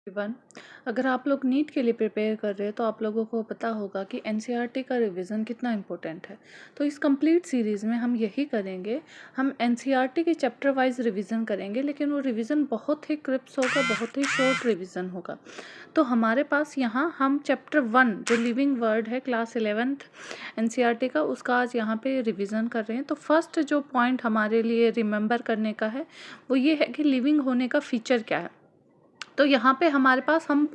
One अगर आप लोग नीट के लिए प्रिपेयर कर रहे हैं तो आप लोगों को पता होगा कि एनसीईआरटी का रिवीजन कितना इम्पोर्टेंट है। तो इस कंप्लीट सीरीज़ में हम यही करेंगे, हम एनसीईआरटी के चैप्टर वाइज रिवीजन करेंगे, लेकिन वो रिवीजन बहुत ही क्रिप्स होगा, बहुत ही शॉर्ट रिवीजन होगा। तो हमारे पास यहाँ हम चैप्टर 1 जो लिविंग वर्ड है क्लास 11th एनसीईआरटी का, उसका आज यहाँ पे रिवीजन कर रहे हैं। तो फर्स्ट जो पॉइंट हमारे लिए रिमेंबर करने का है वो ये है कि लिविंग होने का फीचर क्या है। तो यहाँ पे हमारे पास हम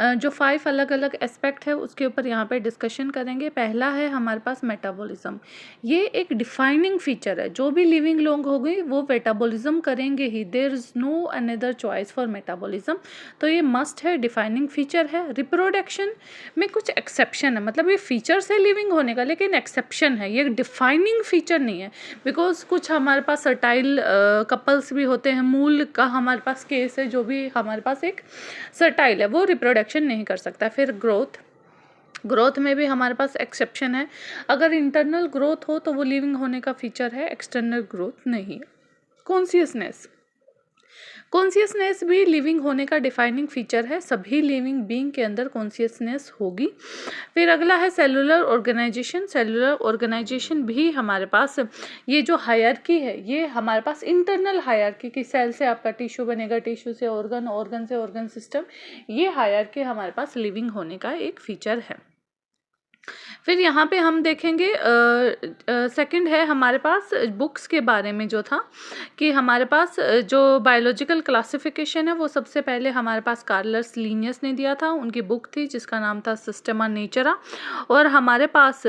जो 5 अलग अलग एस्पेक्ट है उसके ऊपर यहाँ पे डिस्कशन करेंगे। पहला है हमारे पास मेटाबॉलिज्म। ये एक डिफाइनिंग फीचर है, जो भी लिविंग लोग होंगे वो मेटाबॉलिज्म करेंगे ही, there is no another choice for metabolism. तो ये मस्ट है, डिफाइनिंग फीचर है। रिप्रोडक्शन में कुछ एक्सेप्शन है, मतलब ये फीचर्स है लिविंग होने का लेकिन एक्सेप्शन है, ये डिफाइनिंग फीचर नहीं है। बिकॉज कुछ हमारे पास सर्टाइल कपल्स भी होते हैं, मूल का हमारे पास केस है, जो भी हमारे पास एक सर्टाइल है वो रिप्रोडक्शन नहीं कर सकता। फिर ग्रोथ में भी हमारे पास एक्सेप्शन है, अगर इंटरनल ग्रोथ हो तो वो लिविंग होने का फीचर है, एक्सटर्नल ग्रोथ नहीं। कॉन्शियसनेस भी लिविंग होने का डिफाइनिंग फीचर है, सभी लिविंग बीइंग के अंदर कॉन्शियसनेस होगी। फिर अगला है सेलुलर ऑर्गेनाइजेशन। सेलुलर ऑर्गेनाइजेशन भी हमारे पास, ये जो हायरार्की है ये हमारे पास इंटरनल हायरार्की की, सेल से आपका टिश्यू बनेगा, टिश्यू से ऑर्गन, ऑर्गन से ऑर्गन सिस्टम, ये हायरार्की हमारे पास लिविंग होने का एक फीचर है। फिर यहाँ पे हम देखेंगे सेकंड है हमारे पास बुक्स के बारे में, जो था कि हमारे पास जो बायोलॉजिकल क्लासिफिकेशन है वो सबसे पहले हमारे पास कार्लस लिनियस ने दिया था। उनकी बुक थी जिसका नाम था सिस्टेमा नेचरा। और हमारे पास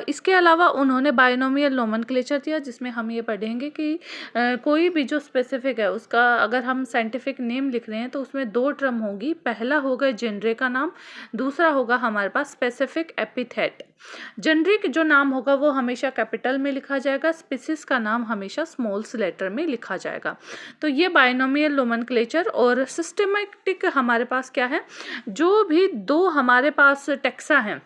इसके अलावा उन्होंने बाइनोमियल नोमेनक्लेचर दिया, जिसमें हम ये पढ़ेंगे कि कोई भी जो स्पेसिफिक है उसका अगर हम साइंटिफिक नेम लिख रहे हैं तो उसमें 2 टर्म होगी। पहला होगा जेनरे का नाम, दूसरा होगा हमारे पास स्पेसिफिक एपिथेट। जेनरिक जो नाम होगा वो हमेशा कैपिटल में लिखा जाएगा, स्पीसीज का नाम हमेशा स्मॉल्स लेटर में लिखा जाएगा। तो ये बाइनोमियल नोमेनक्लेचर। और सिस्टमैटिक हमारे पास क्या है, जो भी 2 हमारे पास टेक्सा हैं,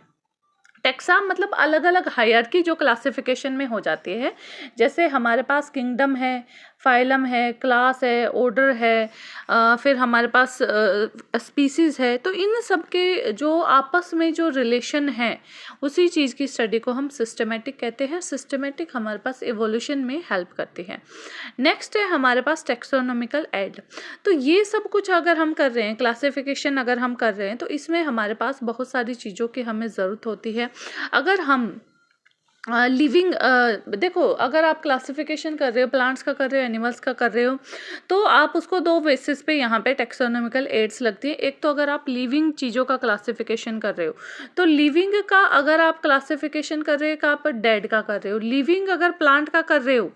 टेक्सा मतलब अलग अलग हायरार्की जो क्लासिफिकेशन में हो जाती है, जैसे हमारे पास किंगडम है, फाइलम है, क्लास है, ऑर्डर है, फिर हमारे पास स्पीसीज है। तो इन सब के जो आपस में जो रिलेशन है उसी चीज़ की स्टडी को हम सिस्टमेटिक कहते हैं। सिस्टमेटिक हमारे पास इवोल्यूशन में हेल्प करती है। नेक्स्ट है हमारे पास टेक्सोनॉमिकल एड। तो ये सब कुछ अगर हम कर रहे हैं, क्लासिफिकेशन अगर हम कर रहे हैं, तो इसमें हमारे पास बहुत सारी चीज़ों की हमें ज़रूरत होती है। अगर हम लिविंग देखो, अगर आप क्लासिफिकेशन कर रहे हो, प्लांट्स का कर रहे हो, एनिमल्स का कर रहे हो, तो आप उसको 2 बेसिस पे यहाँ पे टेक्सोनॉमिकल एड्स लगती है। एक तो अगर आप लिविंग चीज़ों का क्लासिफिकेशन कर रहे हो, तो लिविंग का अगर आप क्लासिफिकेशन कर रहे हो, आप डेड का कर रहे हो। लिविंग अगर प्लांट का कर रहे हो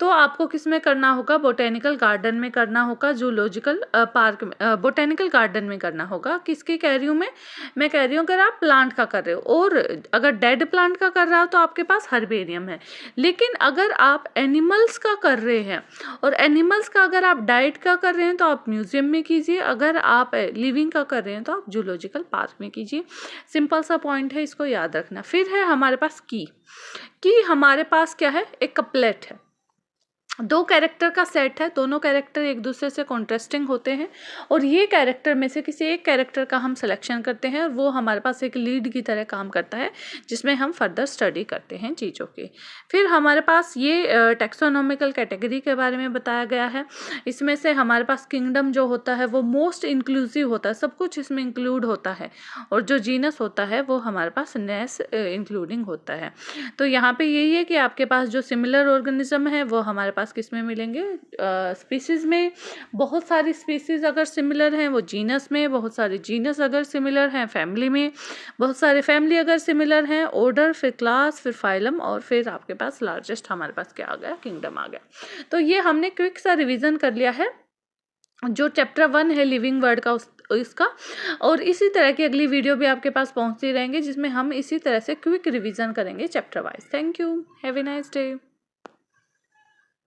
तो आपको किस में करना होगा, बोटेनिकल गार्डन में करना होगा, जूलॉजिकल पार्क में, बोटेनिकल गार्डन में करना होगा। किसकी कह रही हूँ मैं कह रही हूँ अगर आप प्लांट का कर रहे हो। और अगर डेड प्लांट का कर रहा हो तो आपके पास हर्बेरियम है। लेकिन अगर आप एनिमल्स का कर रहे हैं, और एनिमल्स का अगर आप डाइट का कर रहे हैं तो आप म्यूजियम में कीजिए, अगर आप लिविंग का कर रहे हैं तो आप जूलॉजिकल पार्क में कीजिए। सिंपल सा पॉइंट है, इसको याद रखना। फिर है हमारे पास की हमारे पास क्या है, एक कपलेट है, 2 कैरेक्टर का सेट है, दोनों कैरेक्टर एक दूसरे से कॉन्ट्रास्टिंग होते हैं, और ये कैरेक्टर में से किसी एक कैरेक्टर का हम सिलेक्शन करते हैं और वो हमारे पास एक लीड की तरह काम करता है, जिसमें हम फर्दर स्टडी करते हैं चीज़ों की। फिर हमारे पास ये टेक्सोनॉमिकल कैटेगरी के बारे में बताया गया है। इसमें से हमारे पास किंगडम जो होता है वो मोस्ट इंक्लूसिव होता है, सब कुछ इसमें इंक्लूड होता है, और जो जीनस होता है वो हमारे पास नेस इंक्लूडिंग होता है। तो यहाँ पे यही है कि आपके पास जो सिमिलर ऑर्गेनिज्म है वो हमारे पास किस में मिलेंगे, स्पीसीज में। बहुत सारी स्पीसीज अगर सिमिलर हैं वो जीनस में, बहुत सारे जीनस अगर सिमिलर हैं फैमिली में, बहुत सारे फैमिली अगर सिमिलर हैं ऑर्डर, फिर क्लास, फिर फाइलम, और फिर आपके पास लार्जेस्ट हमारे पास क्या आ गया, किंगडम आ गया। तो ये हमने क्विक सा रिवीजन कर लिया है जो चैप्टर 1 है लिविंग वर्ड का इसका। और इसी तरह की अगली वीडियो भी आपके पास पहुंचती रहेंगे, जिसमें हम इसी तरह से क्विक रिवीजन करेंगे chapter wise. Thank you, have a nice day.